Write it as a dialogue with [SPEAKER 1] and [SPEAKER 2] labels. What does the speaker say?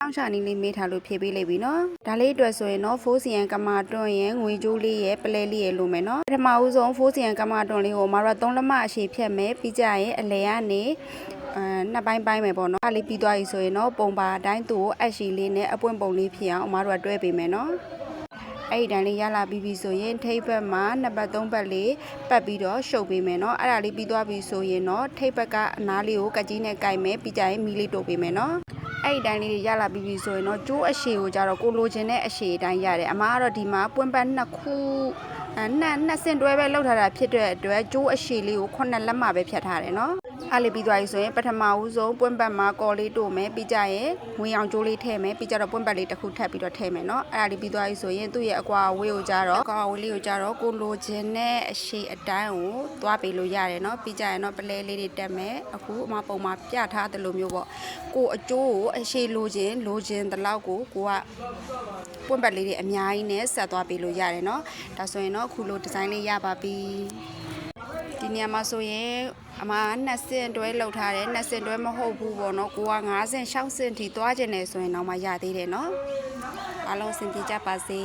[SPEAKER 1] ောင်းချနီလေးမေးထားလို့ဖြည့်ပေးလိုက်ပြီနော်ဒါလေးအတွက်ဆိုရင်နော်ဖိုးစီယန်ကမာတွန်းရဲ့ငွေကြိုးလေးရဲ့ပလဲလေးရဲ့လိုမယ်နော်ပထမဦးဆုံးဖိုးစီယန်ကမာတွန်းလေးကိုမတို့3လက်မအရှိဖြတ်မယ်ပြီးကြရင်အလဲကနေနှစ်ပိုင်းပိုင်းမယ်ပေါ့နော်အဲ့လေးပြီးသွားပြီဆိုရင်နော်ပုံပါအတိုင်းသူ့ကိုအရှိလေးနဲ့အပွင့်ပုံလေးဖြစ်အောင်အမတို့ကတွဲပေးမယ်နော်အဲ့ဒီတန်းလေးရလာပြီးပြီဆိုရင်ထိပ်ဘက်မှာနှစ်ပတ်သုံးပတ်လေးပတ်ပြီးတော့ရှုပ်ပေးမယ်နော်အဲ့ဒါလေးပြီးသွားပြီဆိုရင်တော့ထိပ်ဘက်ကအနားလေးကိုကကြီးနဲ့ကိုက်မယ်ပြီးကြရင်မီလေးတို့ပေးမယ်နော်အဲ့ဒီတန်းလေးရလာပြီးပြီဆိုရင်တော့ကျိုးအရှိကိုကြတော့ကိုလိုချင်တဲ့အရှိအတိုင်းရတယ်အမကတော့ဒီမှာပွင့်ပတ်နှစ်ခုနှစ်စင်တွဲပဲလောက်ထားတာဖြစ်တဲ့အတွက်ကျိုးအရှိလေးကို9လက်မှပဲဖြတ်ထားတယ်နော်အားလေးပြီးသွားပြီဆိုရင်ပထမဦးဆုံးပွင့်ပတ်မှာကော်လေးတို့မယ်ပြီးကြရင်ငွေအောင်ကျိုးလေးထည့်မယ်ပြီးကြတော့ပွင့်ပတ်လေးတစ်ခုထပ်ပြီးတော့ထည့်မယ်နော်အဲ့ဒါလေးပြီးသွားပြီဆိုရင်သူ့ရဲ့အကွာအဝေးကိုကြတော့အကွာအဝေးလေးကိုကြတော့ကိုလိုချင်တဲ့အရှိအတိုင်းကိုသွားပေးလို့ရတယ်နော်ပြီးကြရင်တော့ပလဲလေးတွေတက်မယ်အခုအမပုံမှာပြထားတယ်လို့မျိုးပေါ့ကိုအကျိုးကိုအရှိလိုချင်တလောက်ကိုကပွင့်ပတ်လေးတွေအများကြီးနဲ့ဆက်သွားပေးလို့ရတယ်နော်ဒါဆိုရင်တော့အခုလိုဒီဇိုင်းလေးရပါပြီဒီနေရာမှာဆိုရင်အမ2စင်တွဲလောက်ထားတယ်2စင်တွဲမဟုတ်ဘူးပေါ့နော်ကိုက5စင်6စင်ထိသွားကျင်နေဆိုရင်တော့မှရသေးတယ်နော်အားလုံးအဆင်ပြေကြပါစေ